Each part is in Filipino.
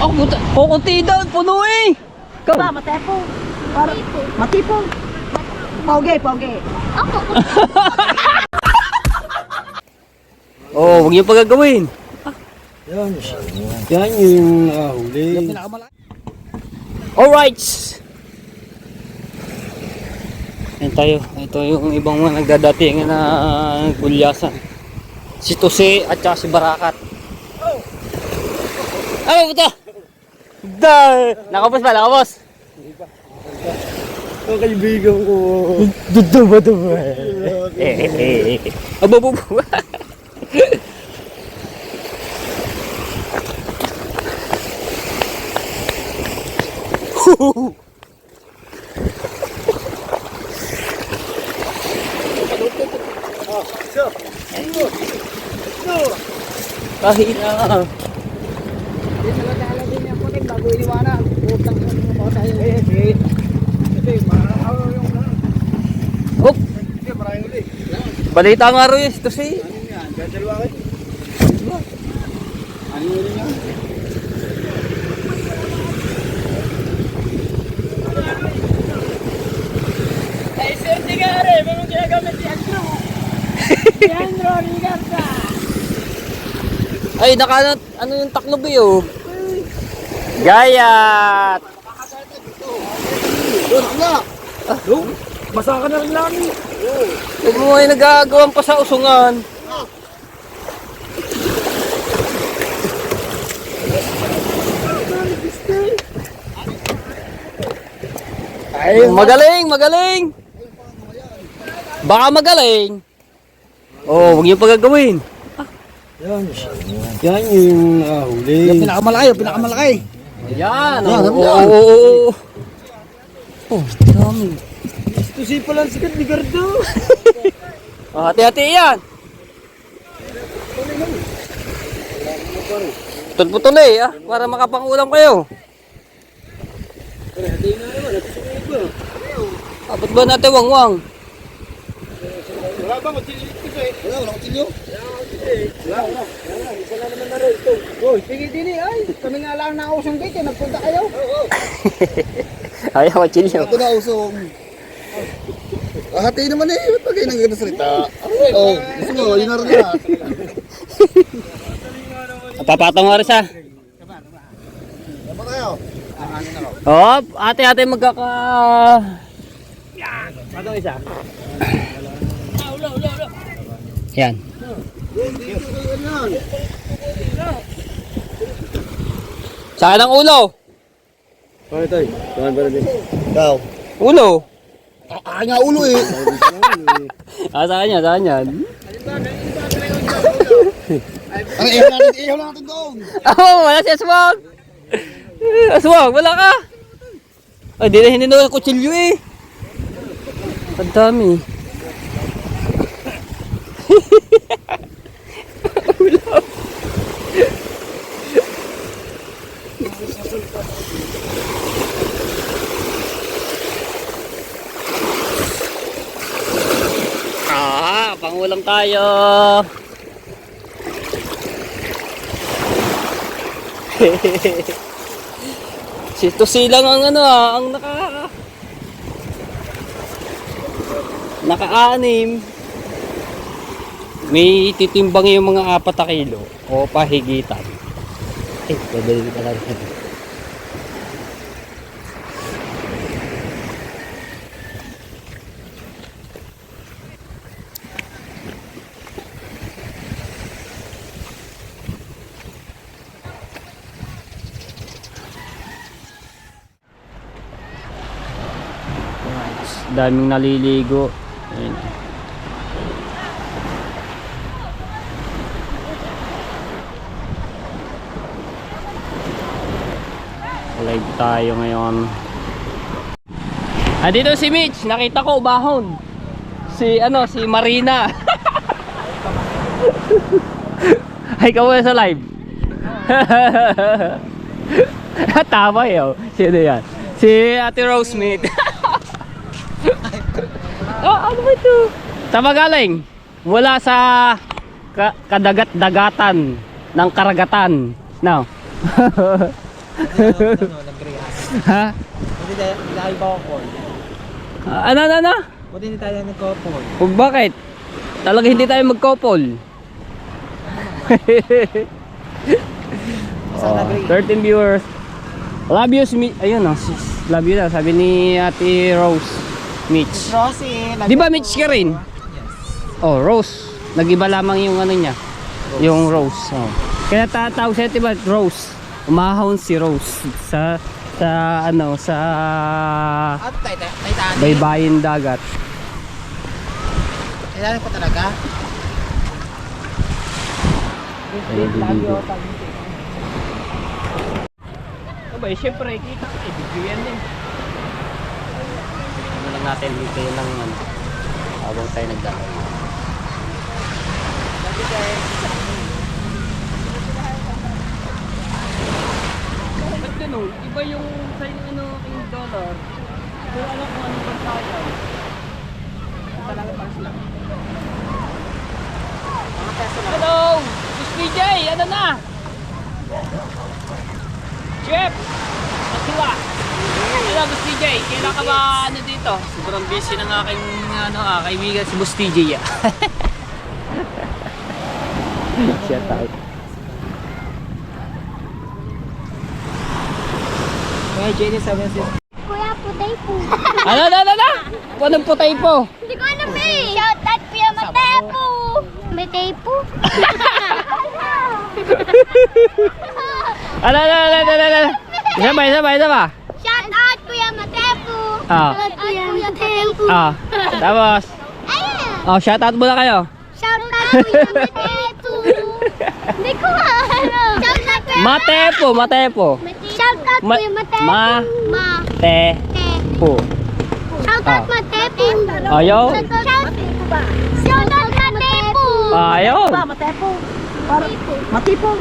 Oh, puta. Kukunti daw, puno eh. Ba, matepo. Matipo. Poge, poge. Ako. Oh, huwag niyo pagagawin. Yan. Yan yung huli. Alright. Yan tayo. Ito yung ibang mga nagdadatingan na gulyasan. Si Tose at saka si Barakat. Ano ba ito? Nakapos ba? Nakapos? Ang kaibigan ko. Dudu ba ito ba? Ababubu. Kahit na. Dala din yung puting bago iniwanan. Utang yung mga tayo. Hop. Balita nga rin yun. Ito si. Ay, sir, sigare. Mga ginagamit si Andrew. Si Andrew, Rigarda. Ay, ano yung taklob eh oh. Gayat. Basa ka na rin lang. Huwag mo ay nagagawan pa sa usungan. Ay, magaling, magaling. Baka magaling. Oh, huwag niyo pagagawin. Yan. Yan yung huli. Yung pinakamalaki. Ayan. Yan, Oo. Oh, dami. Tusi pa lang sikat ni Gardo. Oh, hati-hati yan. Putol-putol eh, para makapangulam kayo. Abot ba natin wangwang? Wala ba? Wala kutilyo. Wala. Isa na naman na rin ito. Uy, sige din eh. Ay, kami nga lang na usong dito. Nagpunta kayo. Ayaw, machilyo. Ito na usong. Hati naman eh. Ba't ba kayo nang ganda salita? Oh, gusto mo, yun na rin na. Papatong oras ha. Dapat tayo. Oh, ate-ate magkaka... Patong isa. Yan. Saan ang ulo? Bakit tayo? Saan ba rin? Daw. Ulo? Nga ulo eh. Saan yan? Saan yan? Ang ihaw lang natin doon. Oh, wala si Aswag. Aswag, wala ka. Ay, di na hinino ang kutsilyo eh. Ang dami. Pangulam tayo. Si Tusi lang ang ang naka-anim. May titimbang yung mga 4 kilo o pahigitan. Dadali ka lang. Daming naliligo. Ayun. Live tayo ngayon. Dito si Mitch, nakita ko bahon. Si Marina. Ay, kawala sa live. Tama yun. Sino yan? Si Ate Rose Smith. Oh, ano ba ito? Saan ba galing? Mula sa kadagat-dagatan ng karagatan. No. Ha? Hindi tayo couple. Ano? Buti hindi tayo nag-couple. O bakit? Talaga hindi tayo mag-couple. Sana agree. 13 viewers. Love you, ayun oh, love you daw, sabi ni Ate Rose. Mitch. Rosie. Di ba Mitch ka rin? Oh, Rose. Nag-iba lamang yung ano niya. Yung Rose. Oh. Kaya tatawag siya, diba, Rose. Umahon si Rose sa ano, sa At Titanic. baybayin dagat. Titanic pa talaga? Abay, syempre, kita ka, video yan din. Ano lang natin dito ng ano, habang tayo nagdaan. Ba't ganun? Iba yung sa ano, yung dollar. Pero alam ko ano ba tayo. Talaga pa sila. Hello! Miss PJ! Ano na? Chef! Masiwa! Hello, Boss TJ. Kailan ka ba ano dito? Sobrang busy ng aking ano, kaibigan si Boss TJ. Shout out. Kaya Jenny sabi siya. Kuya, putay po. Ano? Anong putay po? Hindi ko alam eh. Shout out Kuya Matepo. Matepo? Ano? Isa ba? Shout out Kuya Matepo. Ah. Shout out Kuya Matepo. Tapos? Ayan. Oh, shout out muna kayo. Shout out Kuya Matepo. Hindi ko alam. Shout out Kuya Matepo. Shout out Kuya Matepo. Matepo. Shout out Matepo. Ayaw. Shout out Matepo. Ayaw. Matepo. Matipo.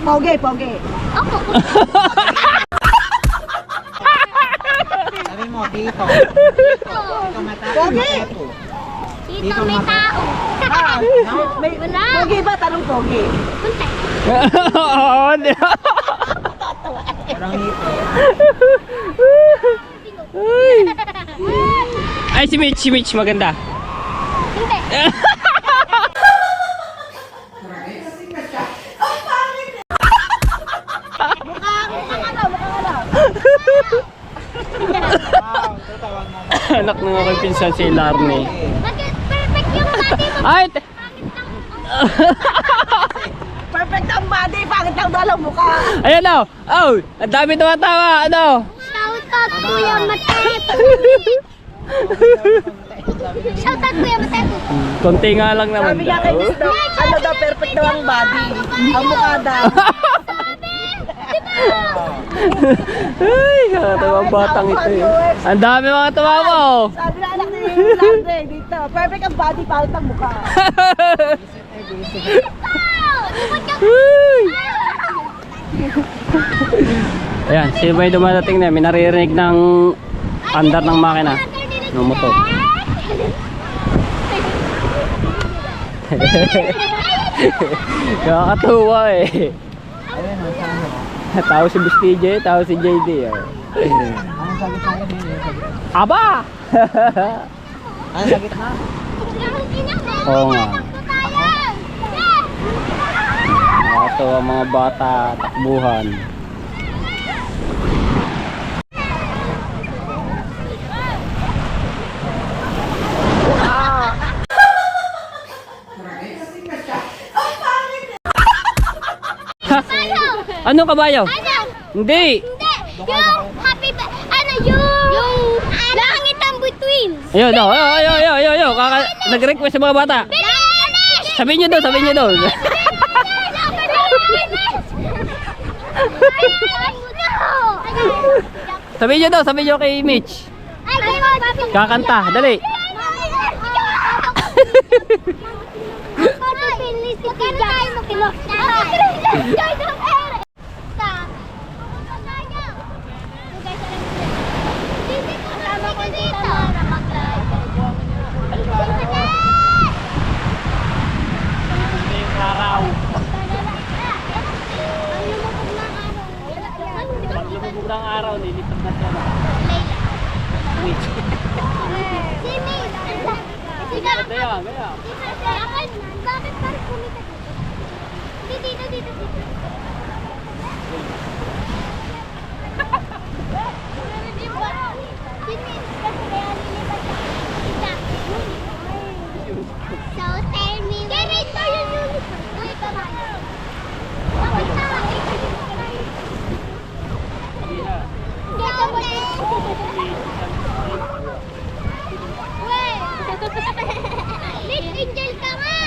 Pogi. Ako. Sabi mo, dito. Pogi. Dito may tao. Wala. Pogi ba? Tanong pogi. Puntay. Oo, di ba? Parang dito. Ay, si Mitch maganda. Hindi. Anak ng aking pinsan si Larny. Bakit perfect yung body mo? Ay! Perfect ang body. Pangit lang daw ang mukha. Ayan o! Oh! Ang dami tumatawa! Ano? Shout out Kuya Matepo. Shout out Kuya Matepo. Konti nga lang naman Sabi niya kay daw. Miss daw, ano daw perfect daw ang body. Ang mukha daw. Ay, katawang batang ito eh. Ang dami mga tumawa oh! Sabi na anak ni Landre dito. Perfect ang body. Pangit ang mukha. Ayan, sino ba yung dumadating na? May naririnig ng andar ng makina. Ng motor. Nakakatuwa eh. Tao si Boss TJ, tao si JD. Oh. Ano sabi sa'yo? Aba! Ano sa gitna? Oo nga. Nakakatuwa mga bata, takbuhan. Ano kabayo? Hindi. Hindi. Yung happy yung langit ang between. Ayun, no. Ayun. Nag-request sa mga bata. Sabihin nyo doon. Sabihin nyo kay Mitch. Kakanta, dali. magandang araw, nilipat na siya. Wait. Si May. Kaya. Bakit parang kumita dito? Dito. So tell me. Ganito yung uniform. Uy, pamaya. Bakit tawa? Miss Angel ka nga!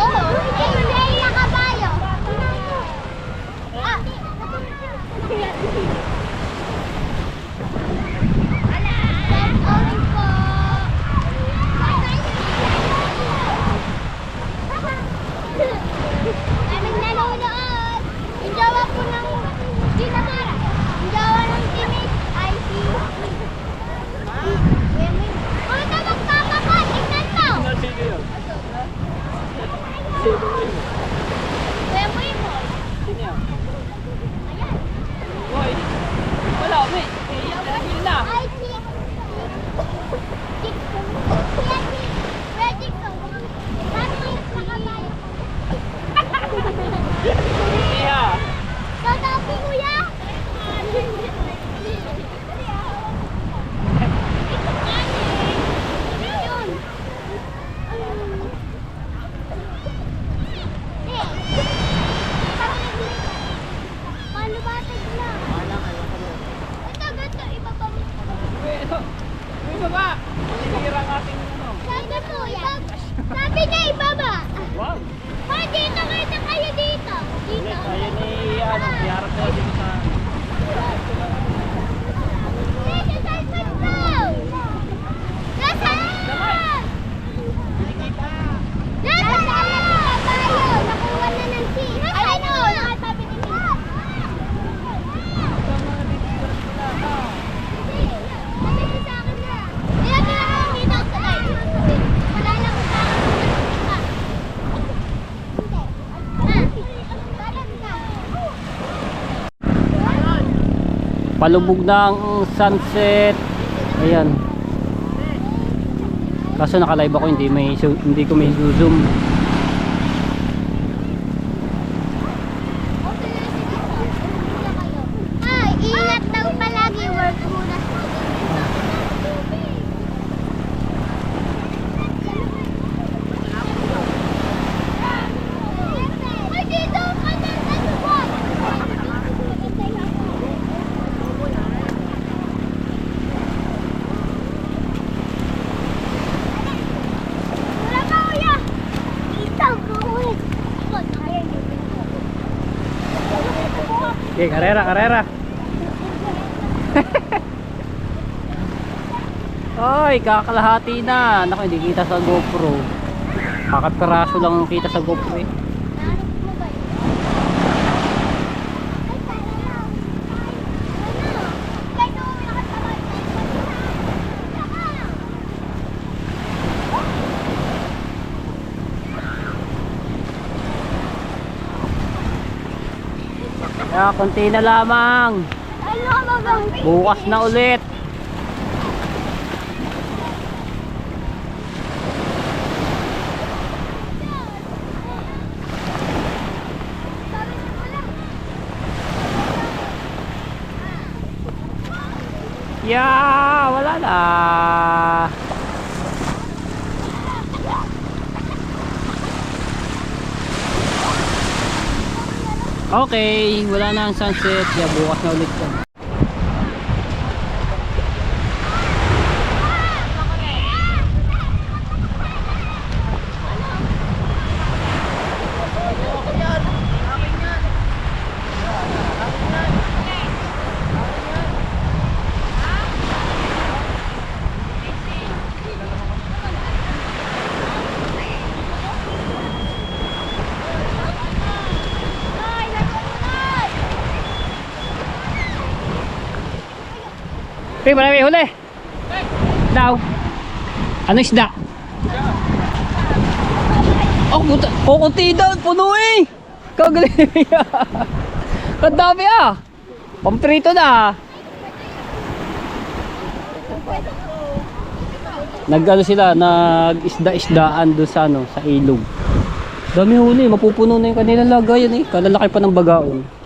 Oo! Angel na kabayo! Orange po! Aming nanonood! Yung jawa po ng Ginamara! Yung jawa ng Timid ay si... Uy, tabak papa ko! Tignan mo! Sino yun? Kuya mo yun mo! Sino yun? Ayan! Hoy! Wala, may! Iyan na! Ay, si... Jackson! Kuya Jackson! Sabi mo yung nakabayo. Iya! Tatapi, kuya! Yun. Paano ba tignan? Ito, iba pa. Uy, baba! Sinira ang ating ano. Sabi niya ibaba. Wow! Hoy, dito kayo dito. Dito. Kaya ni ano, iharap na dito sa... Dito sa Sandal. Nasaan? Nasaan na tayo? Nakuha na ng tea. Ayun o, nakatabi ni Mia. Sabi niya sa akin na. Kaya kinakakita ko sa live. Wala lang sa akin. Palubog na ang sunset. Ayan. Kaso naka-live ako, hindi ko may zoom. Ay, ingat daw palagi. Work muna. Ay, dito ka na sa buwan. Wala pa, kuya. Dito, kuya. Okay, karera. Ay, kakalahati na. Naku, hindi kita sa GoPro. Kakapiraso lang kita sa GoPro eh. Kaya konti na lamang. Bukas na ulit. Yeah, wala na. Okay, wala na ang sunset. Yeah, bukas na ulit yan. Hey, marami huli. Daw. Ano isda? Oh, kukunti daw. Puno eh. Kagaling. Kadami ah. Pamprito na. Nag-ano sila, nag-isda-isdaan doon sa ano, sa ilog. Dami huli, mapupuno na yung kanilang lagayan eh. Kalalaki pa ng bagaon.